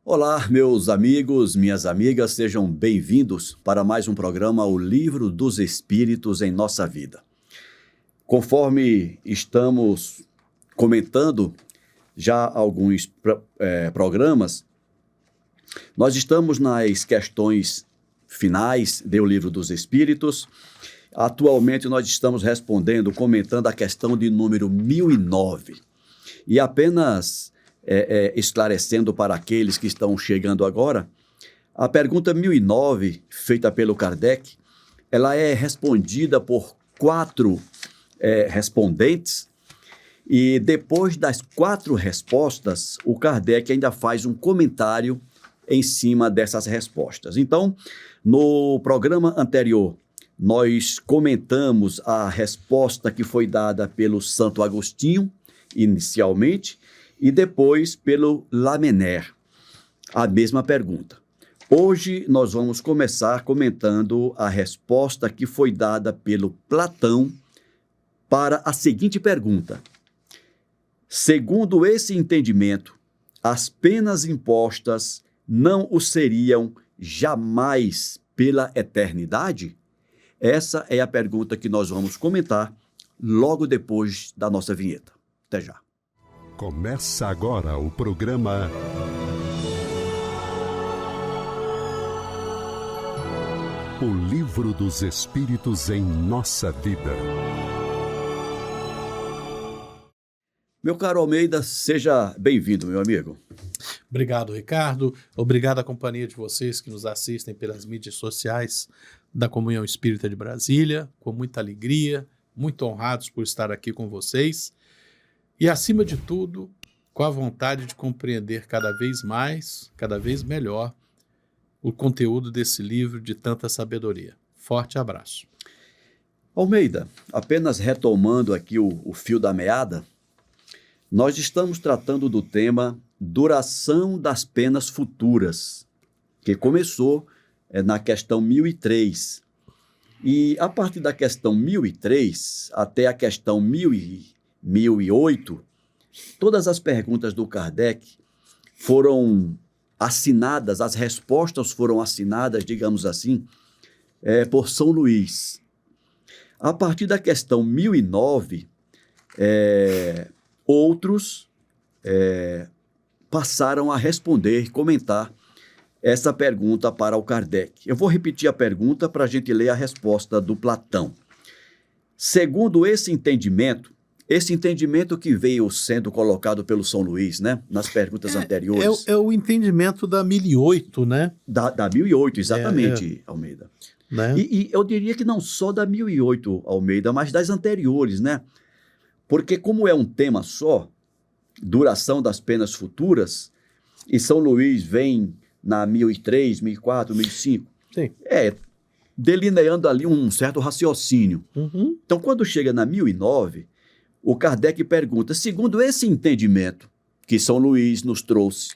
Olá, meus amigos, minhas amigas, sejam bem-vindos para mais um programa, O Livro dos Espíritos em Nossa Vida. Conforme estamos comentando já alguns programas, nós estamos nas questões finais do Livro dos Espíritos. Atualmente nós estamos comentando a questão de número 1009. E apenas esclarecendo para aqueles que estão chegando agora, a pergunta 1009, feita pelo Kardec, ela é respondida por 4 respondentes, e depois das 4 respostas, o Kardec ainda faz um comentário em cima dessas respostas. Então, no programa anterior, nós comentamos a resposta que foi dada pelo Santo Agostinho, inicialmente, e depois pelo Lamennais, a mesma pergunta. Hoje nós vamos começar comentando a resposta que foi dada pelo Platão para a seguinte pergunta: segundo esse entendimento, as penas impostas não o seriam jamais pela eternidade? Essa é a pergunta que nós vamos comentar logo depois da nossa vinheta. Até já. Começa agora o programa O Livro dos Espíritos em Nossa Vida. Meu caro Almeida, seja bem-vindo, meu amigo. Obrigado, Ricardo. Obrigado à companhia de vocês que nos assistem pelas mídias sociais da Comunhão Espírita de Brasília, com muita alegria, muito honrados por estar aqui com vocês. E, acima de tudo, com a vontade de compreender cada vez mais, cada vez melhor, o conteúdo desse livro de tanta sabedoria. Forte abraço. Almeida, apenas retomando aqui o fio da meada, nós estamos tratando do tema duração das penas futuras, que começou na questão 1003. E a partir da questão 1003 até a questão 1008, todas as perguntas do Kardec foram assinadas, as respostas foram assinadas, digamos assim, por São Luís. A partir da questão 1009, outros passaram a responder, comentar essa pergunta para o Kardec. Eu vou repetir a pergunta para a gente ler a resposta do Platão. Segundo esse entendimento que veio sendo colocado pelo São Luís, né, nas perguntas anteriores. É o entendimento da 1008, né? Da 1008, exatamente, Almeida. Né? E eu diria que não só da 1008, Almeida, mas das anteriores, né? Porque como é um tema só, duração das penas futuras, e São Luís vem na 1003, 1004, 1005, Sim. Delineando ali um certo raciocínio. Uhum. Então, quando chega na 1009, o Kardec pergunta, segundo esse entendimento que São Luís nos trouxe,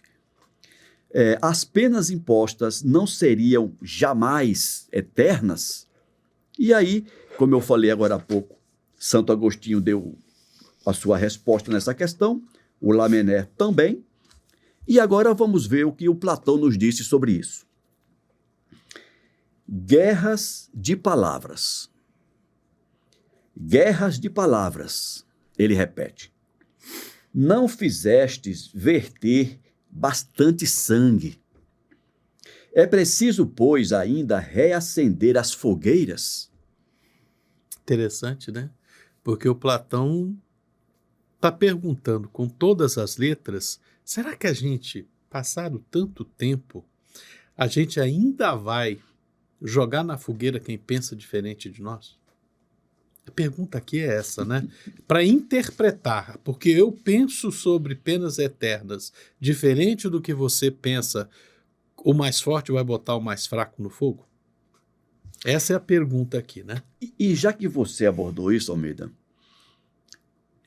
as penas impostas não seriam jamais eternas? E aí, como eu falei agora há pouco, Santo Agostinho deu a sua resposta nessa questão, o Lamennais também, e agora vamos ver o que o Platão nos disse sobre isso. Guerras de palavras. Guerras de palavras, ele repete. Não fizestes verter bastante sangue. É preciso, pois, ainda reacender as fogueiras? Interessante, né? Porque o Platão está perguntando com todas as letras, será que a gente, passado tanto tempo, a gente ainda vai jogar na fogueira quem pensa diferente de nós? A pergunta aqui é essa, né? Para interpretar, porque eu penso sobre penas eternas diferente do que você pensa, o mais forte vai botar o mais fraco no fogo? Essa é a pergunta aqui, né? E já que você abordou isso, Almeida,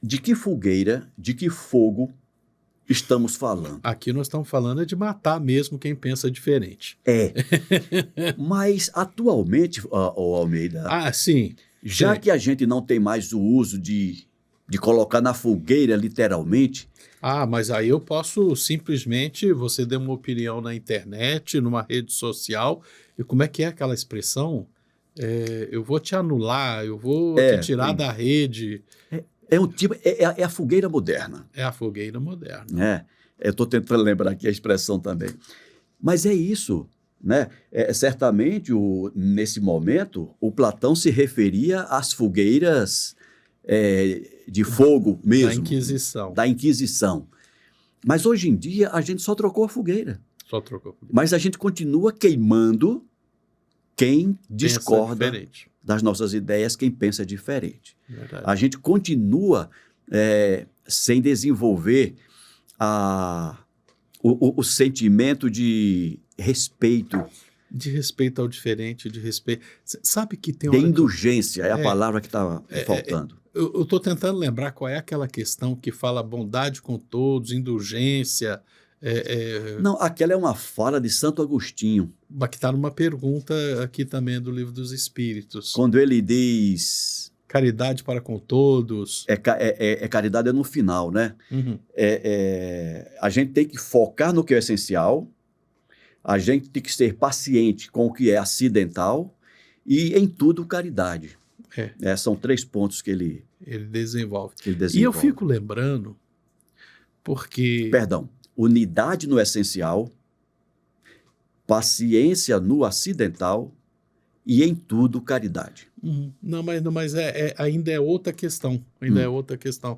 de que fogueira, de que fogo estamos falando? Aqui nós estamos falando de matar mesmo quem pensa diferente. Mas atualmente, Almeida, sim. já que a gente não tem mais o uso de de colocar na fogueira, literalmente. Ah, mas aí eu posso simplesmente, você deu uma opinião na internet, numa rede social, e como é que é aquela expressão? Eu vou te anular, eu vou te tirar da rede. É um tipo, é a fogueira moderna. É a fogueira moderna. Eu estou tentando lembrar aqui a expressão também. Mas é isso, né? Certamente, nesse momento, o Platão se referia às fogueiras de fogo mesmo. Da Inquisição. Mas hoje em dia, a gente só trocou a fogueira. Mas a gente continua queimando quem discorda das nossas ideias, quem pensa diferente. Verdade. A gente continua sem desenvolver o sentimento de respeito. De respeito ao diferente, de respeito... Sabe que tem... De indulgência, é a palavra que está faltando. Eu estou tentando lembrar qual é aquela questão que fala bondade com todos, indulgência... Não, aquela é uma fala de Santo Agostinho. Que está numa pergunta aqui também do Livro dos Espíritos. Quando ele diz... Caridade para com todos. Caridade no final, né? Uhum. A gente tem que focar no que é essencial, a gente tem que ser paciente com o que é acidental e, em tudo, caridade. São 3 pontos que ele desenvolve. E eu fico lembrando, porque... Perdão. Unidade no essencial, paciência no acidental e, em tudo, caridade. Não, mas ainda é outra questão. É outra questão.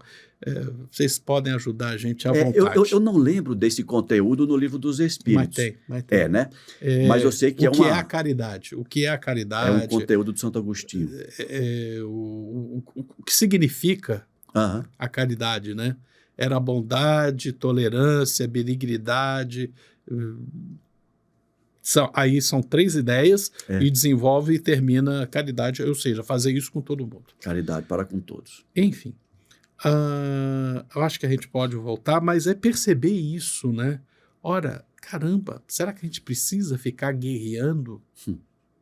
Vocês podem ajudar a gente à vontade. Eu não lembro desse conteúdo no Livro dos Espíritos. Mas tem. Né? Mas eu sei que o que é a caridade? O que é a caridade? É um conteúdo de Santo Agostinho. O que significa a caridade, né? Era bondade, tolerância, benignidade. Aí são 3 ideias e desenvolve e termina a caridade, ou seja, fazer isso com todo mundo. Caridade para com todos. Enfim, eu acho que a gente pode voltar, mas é perceber isso, né? Ora, caramba, será que a gente precisa ficar guerreando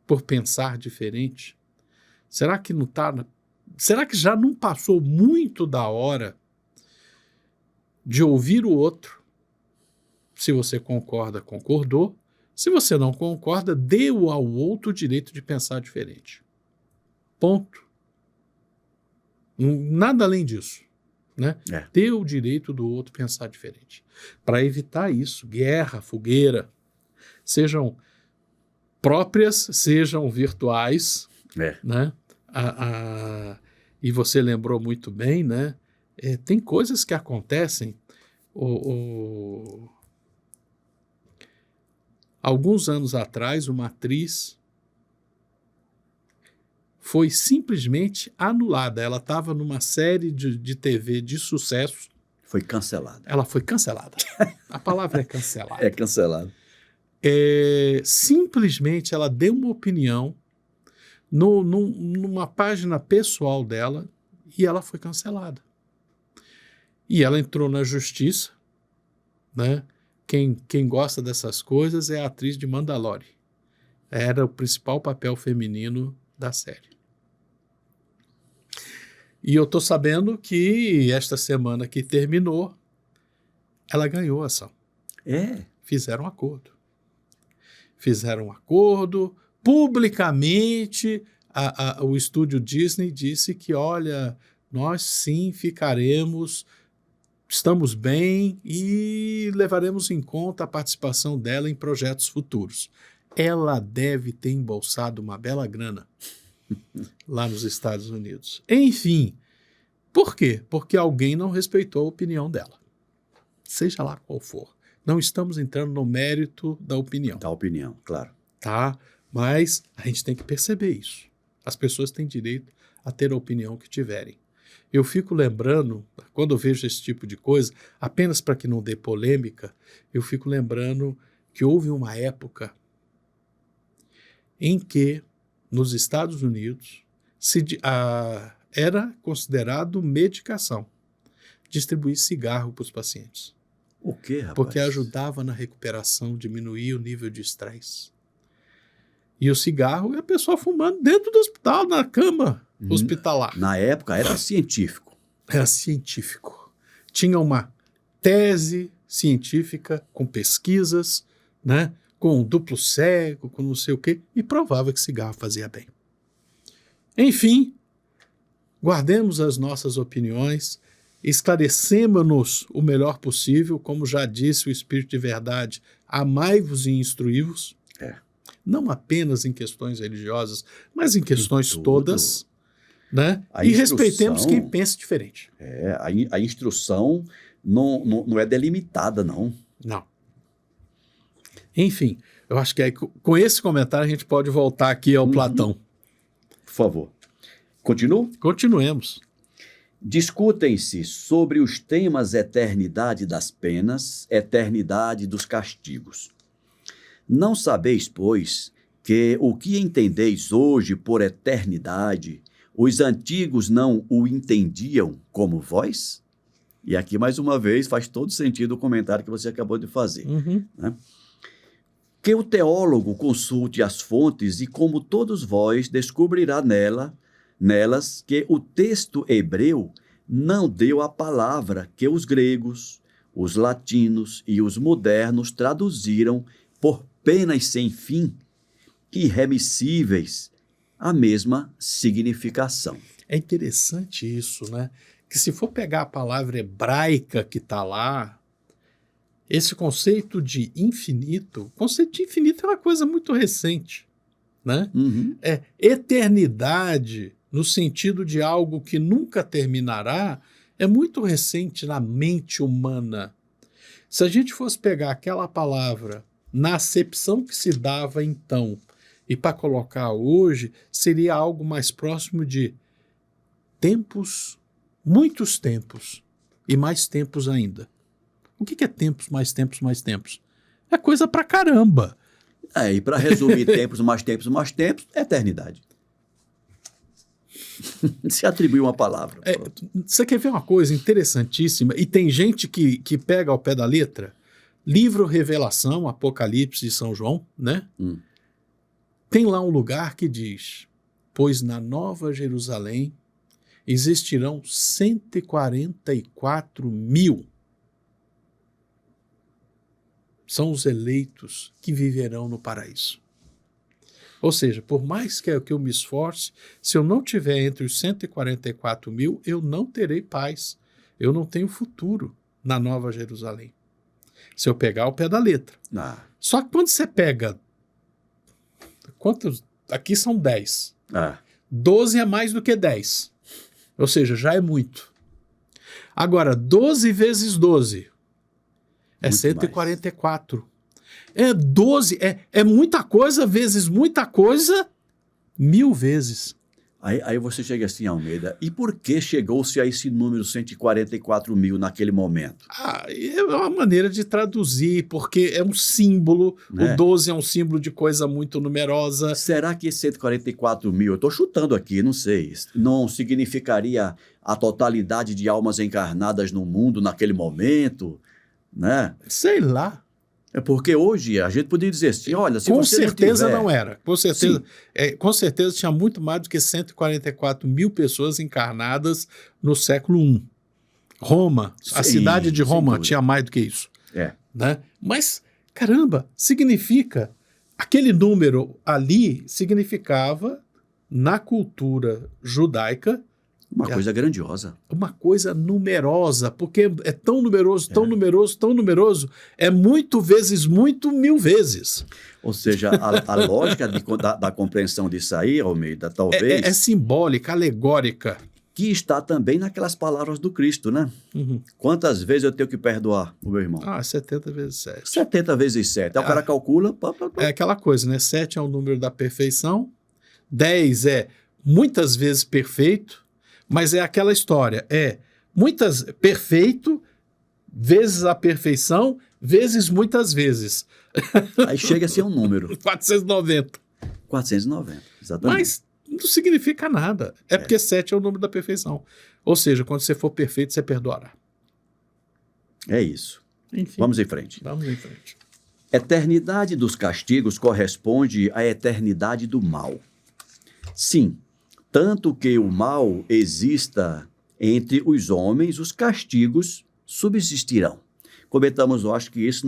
por pensar diferente? Será que não tá? Será que já não passou muito da hora de ouvir o outro? Se você concorda, concordou. Se você não concorda, dê ao outro o direito de pensar diferente. Ponto. Nada além disso. Né? Dê o direito do outro pensar diferente. Para evitar isso, guerra, fogueira, sejam próprias, sejam virtuais. Né? E você lembrou muito bem, né? Tem coisas que acontecem. Alguns anos atrás, uma atriz foi simplesmente anulada. Ela estava numa série de TV de sucesso. Foi cancelada. Ela foi cancelada. A palavra é cancelada. É cancelada. Simplesmente ela deu uma opinião numa página pessoal dela e ela foi cancelada. E ela entrou na justiça, né? Quem gosta dessas coisas é a atriz de Mandalorian. Era o principal papel feminino da série. E eu estou sabendo que esta semana que terminou, ela ganhou a ação. Fizeram um acordo. Publicamente, o estúdio Disney disse que, olha, nós sim ficaremos... Estamos bem e levaremos em conta a participação dela em projetos futuros. Ela deve ter embolsado uma bela grana lá nos Estados Unidos. Enfim, por quê? Porque alguém não respeitou a opinião dela. Seja lá qual for. Não estamos entrando no mérito da opinião. Da opinião, claro. Tá? Mas a gente tem que perceber isso. As pessoas têm direito a ter a opinião que tiverem. Eu fico lembrando, quando eu vejo esse tipo de coisa, apenas para que não dê polêmica, eu fico lembrando que houve uma época em que, nos Estados Unidos, era considerado medicação distribuir cigarro para os pacientes. O quê, rapaz? Porque ajudava na recuperação, diminuía o nível de estresse. E o cigarro é a pessoa fumando dentro do hospital, na cama hospitalar. Na época era científico. era científico. Tinha uma tese científica com pesquisas, né, com duplo cego, com não sei o quê, e provava que cigarro fazia bem. Enfim, guardemos as nossas opiniões, esclarecemos-nos o melhor possível, como já disse o Espírito de Verdade, amai-vos e instruí-vos, não apenas em questões religiosas, mas em questões todas, né? E respeitemos quem pensa diferente. A instrução não é delimitada, não. Não. Enfim, eu acho que aí, com esse comentário a gente pode voltar aqui ao Platão. Por favor. Continuo? Continuemos. Discutem-se sobre os temas eternidade das penas, eternidade dos castigos. Não sabeis, pois, que o que entendeis hoje por eternidade, os antigos não o entendiam como vós? E aqui, mais uma vez, faz todo sentido o comentário que você acabou de fazer. Né? Que o teólogo consulte as fontes e, como todos vós, descobrirá nelas que o texto hebreu não deu a palavra que os gregos, os latinos e os modernos traduziram por penas sem fim, irremissíveis, a mesma significação. É interessante isso, né? Que se for pegar a palavra hebraica que está lá, esse conceito de infinito é uma coisa muito recente, né? É eternidade, no sentido de algo que nunca terminará, é muito recente na mente humana. Se a gente fosse pegar aquela palavra na acepção que se dava então e para colocar hoje, seria algo mais próximo de tempos, muitos tempos e mais tempos ainda. O que é tempos, mais tempos, mais tempos? É coisa pra caramba. E para resumir tempos, mais é eternidade. Se atribui uma palavra. Você quer ver uma coisa interessantíssima? E tem gente que pega ao pé da letra, livro Revelação, Apocalipse de São João, né? Tem lá um lugar que diz, pois na Nova Jerusalém existirão 144 mil. São os eleitos que viverão no paraíso. Ou seja, por mais que eu me esforce, se eu não tiver entre os 144 mil, eu não terei paz. Eu não tenho futuro na Nova Jerusalém. Se eu pegar o pé da letra. Só que quando você pega... Quantos? Aqui são 10. 12 é mais do que 10. Ou seja, já é muito. Agora, 12 vezes 12 é muito 144. Mais. 12, é muita coisa vezes muita coisa, 1000 vezes. Aí você chega assim, Almeida, e por que chegou-se a esse número 144 mil naquele momento? É uma maneira de traduzir, porque é um símbolo, né? O 12 é um símbolo de coisa muito numerosa. Será que esse 144 mil, eu estou chutando aqui, não sei, não significaria a totalidade de almas encarnadas no mundo naquele momento, né? Sei lá. É porque hoje a gente poderia dizer assim, olha, se com você certeza não tiver... não era. Com certeza, com certeza tinha muito mais do que 144 mil pessoas encarnadas no século I. Roma, a cidade de Roma tinha mais do que isso. Né? Mas, caramba, significa... Aquele número ali significava, na cultura judaica... Uma coisa grandiosa. Uma coisa numerosa, porque é tão numeroso, tão numeroso, tão numeroso, é muito vezes muito, 1000 vezes. Ou seja, a lógica da compreensão disso aí, Almeida, talvez... É simbólica, alegórica. Que está também naquelas palavras do Cristo, né? Quantas vezes eu tenho que perdoar o meu irmão? 70 vezes 7. 70 vezes 7. Aí o cara calcula... É aquela coisa, né? 7 é o número da perfeição, 10 é muitas vezes perfeito, mas é aquela história, perfeito, vezes a perfeição, vezes muitas vezes. Aí chega a ser um número. 490. 490, exatamente. Mas não significa nada. Porque 7 é o número da perfeição. Ou seja, quando você for perfeito, você perdoará. É isso. Enfim. Vamos em frente. Vamos em frente. Eternidade dos castigos corresponde à eternidade do mal. Sim. Tanto que o mal exista entre os homens os castigos subsistirão. Comentamos, eu acho que isso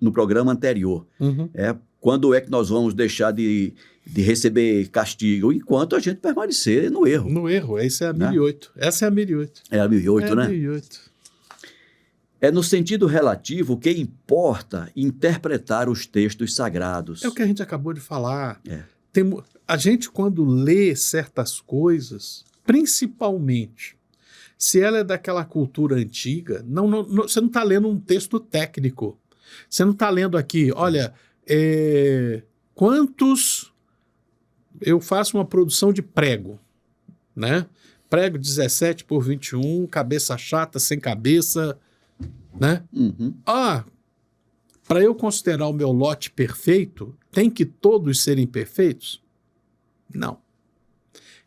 no programa anterior. Quando é que nós vamos deixar de receber castigo? Enquanto a gente permanecer no erro. No erro, essa é a 1008. Essa é a 1008. É a 1008, né? 1008. É no sentido relativo que importa interpretar os textos sagrados. É o que a gente acabou de falar. É. A gente, quando lê certas coisas, principalmente, se ela é daquela cultura antiga, você não está lendo um texto técnico. Você não está lendo aqui, olha, quantos... Eu faço uma produção de prego, né? Prego 17 por 21, cabeça chata, sem cabeça, né? Para eu considerar o meu lote perfeito, tem que todos serem perfeitos? Não.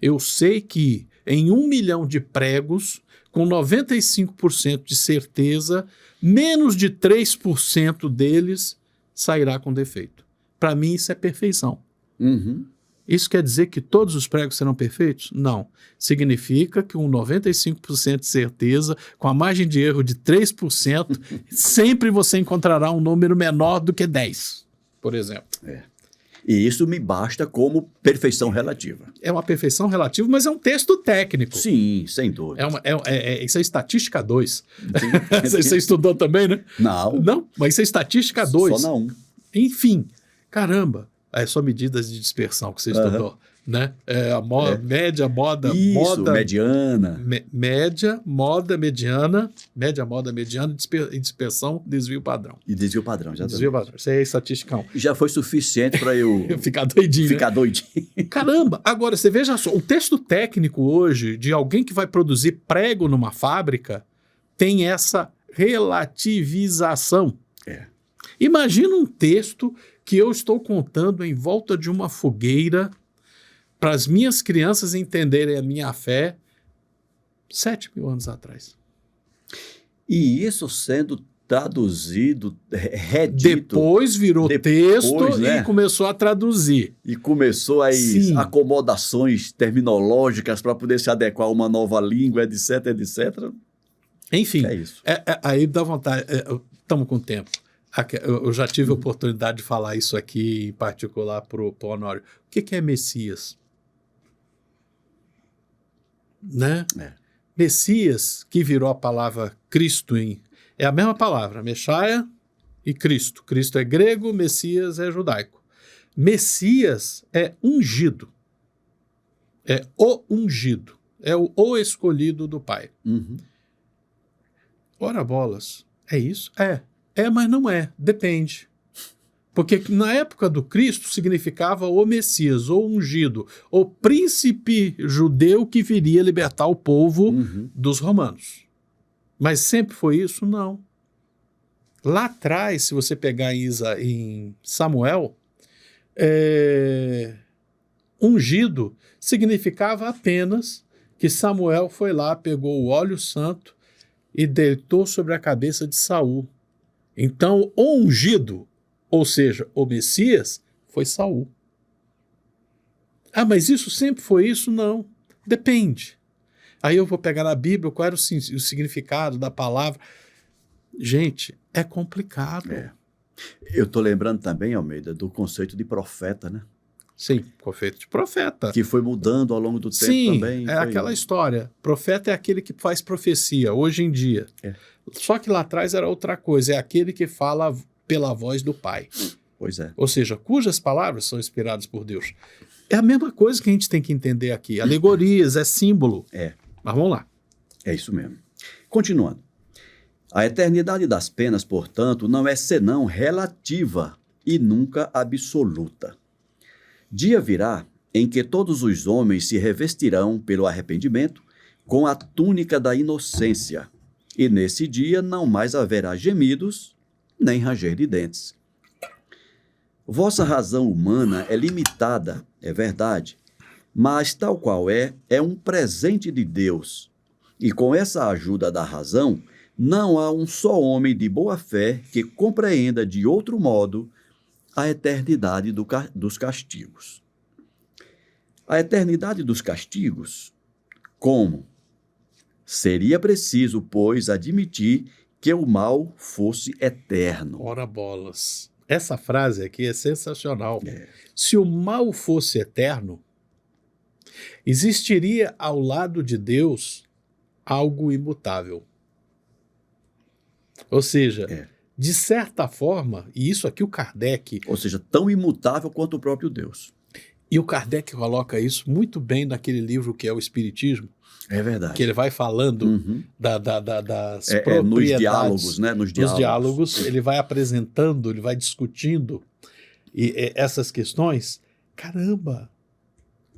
Eu sei que em 1 milhão de pregos, com 95% de certeza, menos de 3% deles sairá com defeito. Para mim, isso é perfeição. Isso quer dizer que todos os pregos serão perfeitos? Não. Significa que com 95% de certeza, com a margem de erro de 3%, sempre você encontrará um número menor do que 10, por exemplo. E isso me basta como perfeição relativa. É uma perfeição relativa, mas é um texto técnico. Sim, sem dúvida. Isso é estatística 2. Você estudou também, né? Não, mas isso é estatística 2. Só na 1. Enfim, caramba. É só medidas de dispersão que você estudou, né? Média, moda... Isso, moda, mediana. Média, moda, mediana, e dispersão, desvio padrão. E desvio padrão, já Desvio padrão. Isso aí é estatística 1. Já foi suficiente para eu... Ficar doidinho, Ficar doidinho. Caramba! Agora, você veja só, o texto técnico hoje de alguém que vai produzir prego numa fábrica tem essa relativização. Imagina um texto que eu estou contando em volta de uma fogueira para as minhas crianças entenderem a minha fé 7.000 anos atrás. E isso sendo traduzido, redito. Depois virou texto, né? E começou a traduzir. E começou as acomodações terminológicas para poder se adequar a uma nova língua, etc, etc. Enfim, é isso. Aí dá vontade, estamos com tempo. Eu já tive a oportunidade de falar isso aqui, em particular para o Honório. O que é Messias? Né? Messias, que virou a palavra Cristo é a mesma palavra, Messiah e Cristo. Cristo é grego, Messias é judaico. Messias é ungido. É o ungido. É o escolhido do Pai. Ora bolas, é isso? Mas não é. Depende. Porque na época do Cristo significava o Messias, o ungido, o príncipe judeu que viria libertar o povo dos romanos. Mas sempre foi isso? Não. Lá atrás, se você pegar em Samuel, ungido significava apenas que Samuel foi lá, pegou o óleo santo e deitou sobre a cabeça de Saul. Então, o ungido, ou seja, o Messias, foi Saul. Mas isso sempre foi isso? Não. Depende. Aí eu vou pegar na Bíblia qual era o significado da palavra. Gente, é complicado. Eu estou lembrando também, Almeida, do conceito de profeta, né? Sim, conceito de profeta. Que foi mudando ao longo do tempo também. Aquela história. Profeta é aquele que faz profecia, hoje em dia. Só que lá atrás era outra coisa, é aquele que fala pela voz do Pai. Pois é. Ou seja, cujas palavras são inspiradas por Deus. É a mesma coisa que a gente tem que entender aqui. Alegorias, é símbolo. Mas vamos lá. É isso mesmo. Continuando. A eternidade das penas, portanto, não é senão relativa e nunca absoluta. Dia virá em que todos os homens se revestirão pelo arrependimento com a túnica da inocência, e nesse dia não mais haverá gemidos nem ranger de dentes. Vossa razão humana é limitada, é verdade, mas tal qual é um presente de Deus, e com essa ajuda da razão, não há um só homem de boa fé que compreenda de outro modo a eternidade dos castigos. A eternidade dos castigos, como? Seria preciso, pois, admitir que o mal fosse eterno. Ora bolas. Essa frase aqui é sensacional. Se o mal fosse eterno, existiria ao lado de Deus algo imutável. Ou seja, de certa forma, e isso aqui o Kardec... Ou seja, tão imutável quanto o próprio Deus. E o Kardec coloca isso muito bem naquele livro que é o Espiritismo. É verdade. Que ele vai falando das propriedades. Nos diálogos, né? Nos diálogos, ele vai apresentando, ele vai discutindo essas questões. Caramba,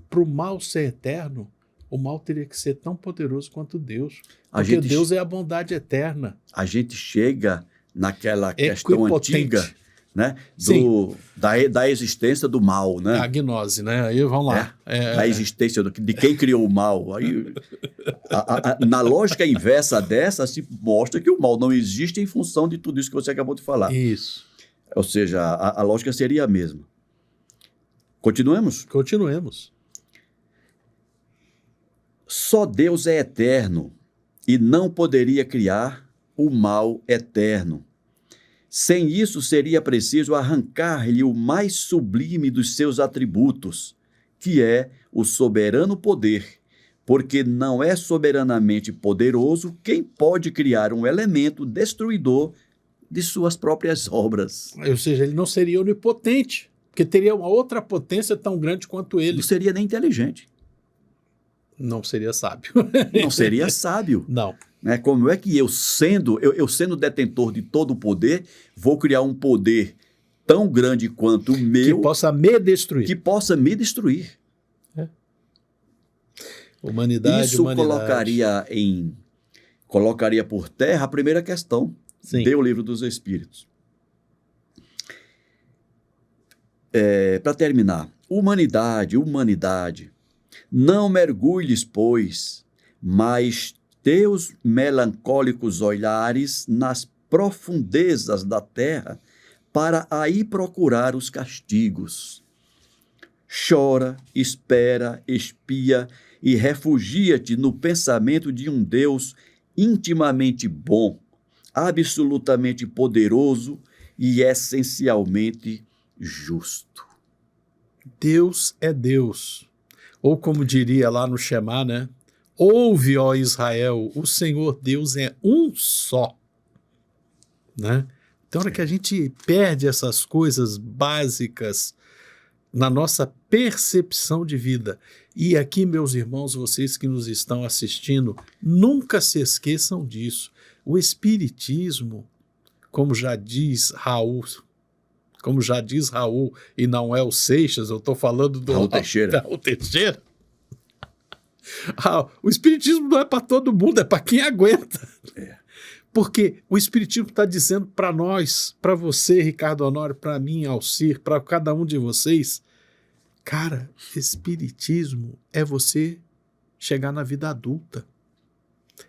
para o mal ser eterno, o mal teria que ser tão poderoso quanto Deus. Porque Deus é a bondade eterna. A gente chega naquela questão antiga, né? Da existência do mal, né? A gnose, né? Aí vamos lá. Da existência de quem criou o mal. Aí, na lógica inversa dessa, se mostra que o mal não existe em função de tudo isso que você acabou de falar. Isso. Ou seja, a lógica seria a mesma. Continuemos? Continuemos. Só Deus é eterno e não poderia criar o mal eterno. Sem isso, seria preciso arrancar-lhe o mais sublime dos seus atributos, que é o soberano poder, porque não é soberanamente poderoso quem pode criar um elemento destruidor de suas próprias obras. Ou seja, ele não seria onipotente, porque teria uma outra potência tão grande quanto ele. Não seria nem inteligente. Não seria sábio. Não seria sábio. Não. Né? Como é que eu sendo detentor de todo o poder, vou criar um poder tão grande quanto o meu... Que possa me destruir. Que possa me destruir. Humanidade, isso humanidade. Colocaria por terra a primeira questão do Livro dos Espíritos. Para terminar, humanidade, não mergulhes, pois, mas teus melancólicos olhares nas profundezas da terra para aí procurar os castigos. Chora, espera, espia e refugia-te no pensamento de um Deus intimamente bom, absolutamente poderoso e essencialmente justo. Deus é Deus. Ou como diria lá no Shema, né? Ouve, ó Israel, o Senhor Deus é um só. Né? Então, na hora que a gente perde essas coisas básicas na nossa percepção de vida, e aqui, meus irmãos, vocês que nos estão assistindo, nunca se esqueçam disso. O Espiritismo, como já diz Raul, e não é o Seixas, eu estou falando do Raul Teixeira. O Espiritismo não é para todo mundo, é para quem aguenta. Porque o Espiritismo está dizendo para nós, para você, Ricardo Honório, para mim, Alcir, para cada um de vocês, cara, Espiritismo é você chegar na vida adulta.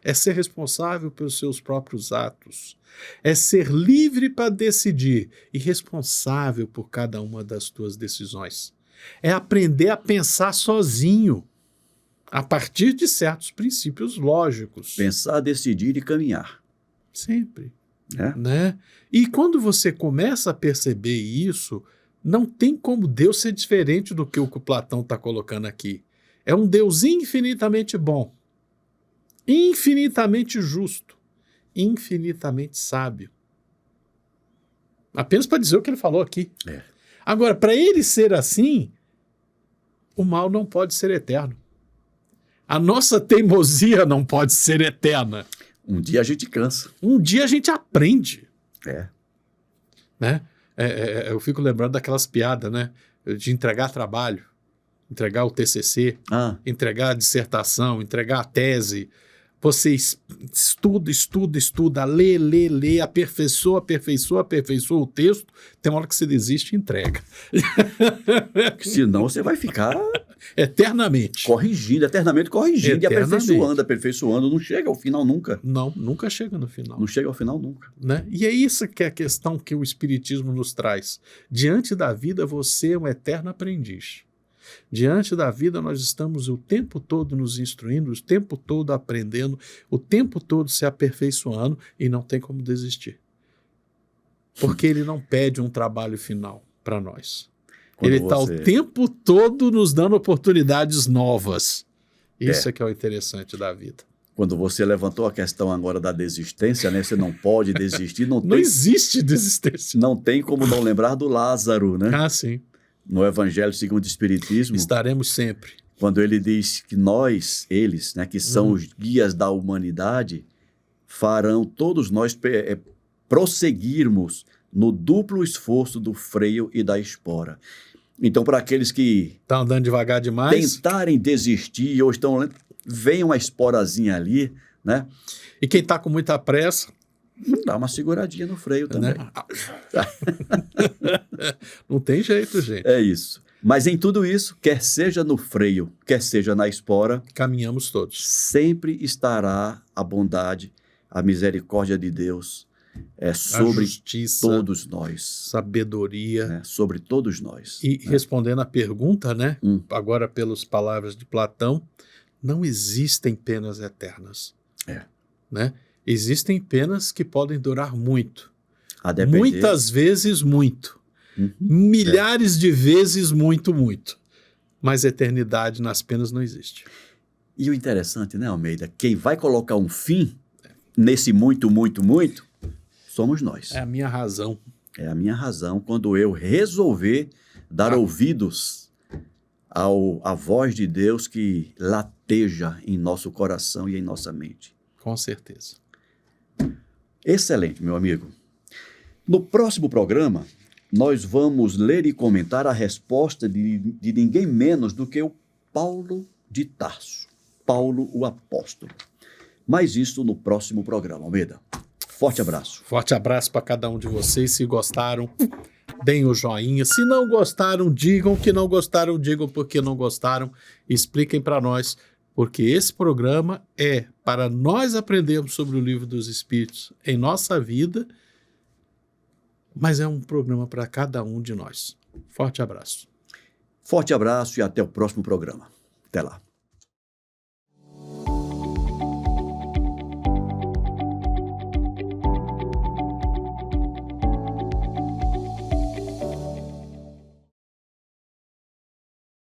É ser responsável pelos seus próprios atos. É ser livre para decidir e responsável por cada uma das tuas decisões. É aprender a pensar sozinho, a partir de certos princípios lógicos. Pensar, decidir e caminhar. Sempre. Né? E quando você começa a perceber isso, não tem como Deus ser diferente do que o Platão está colocando aqui. É um Deus infinitamente bom, infinitamente justo, infinitamente sábio. Apenas para dizer o que ele falou aqui. Agora, para ele ser assim, o mal não pode ser eterno. A nossa teimosia não pode ser eterna. Um dia a gente cansa. Um dia a gente aprende. Né? Eu fico lembrando daquelas piadas, né? De entregar trabalho, entregar o TCC, entregar a dissertação, entregar a tese. Você estuda, lê, aperfeiçoa o texto, tem uma hora que você desiste e entrega. Senão você vai ficar eternamente corrigindo e aperfeiçoando. Não chega ao final nunca. Não, nunca chega no final. Não chega ao final nunca. Né? E é isso que é a questão que o Espiritismo nos traz. Diante da vida, você é um eterno aprendiz. Diante da vida, nós estamos o tempo todo nos instruindo, o tempo todo aprendendo, o tempo todo se aperfeiçoando e não tem como desistir. Porque ele não pede um trabalho final para nós. Quando Ele está o tempo todo nos dando oportunidades novas. Isso é que é o interessante da vida. Quando você levantou a questão agora da desistência, né? Você não pode desistir. Não existe desistência. Não tem como não lembrar do Lázaro, né? Ah, sim. No Evangelho segundo o Espiritismo. Estaremos sempre. Quando ele diz que eles, né, que são os guias da humanidade, farão todos nós prosseguirmos no duplo esforço do freio e da espora. Então, para aqueles que estão andando devagar demais, tentarem desistir ou estão vem uma esporazinha ali, né? E quem está com muita pressa, dá uma seguradinha no freio também. Né? Não tem jeito, gente. É isso. Mas em tudo isso, quer seja no freio, quer seja na espora, caminhamos todos. Sempre estará a bondade, a misericórdia de Deus sobre justiça, todos nós. Sabedoria. Né? Sobre todos nós. E respondendo à pergunta, né? Agora pelas palavras de Platão, não existem penas eternas. Né? Existem penas que podem durar muito. Muitas vezes muito. Milhares de vezes muito. Mas eternidade nas penas não existe. E o interessante, né, Almeida? Quem vai colocar um fim nesse muito, somos nós. É a minha razão. É a minha razão quando eu resolver dar ouvidos à voz de Deus que lateja em nosso coração e em nossa mente. Com certeza. Excelente, meu amigo. No próximo programa, nós vamos ler e comentar a resposta de ninguém menos do que o Paulo de Tarso, Paulo o Apóstolo. Mas isso no próximo programa, Almeida. Forte abraço. Forte abraço para cada um de vocês. Se gostaram, deem o joinha. Se não gostaram, digam que não gostaram, digam porque não gostaram. Expliquem para nós, porque esse programa é para nós aprendermos sobre o Livro dos Espíritos em nossa vida, mas é um programa para cada um de nós. Forte abraço. Forte abraço e até o próximo programa. Até lá.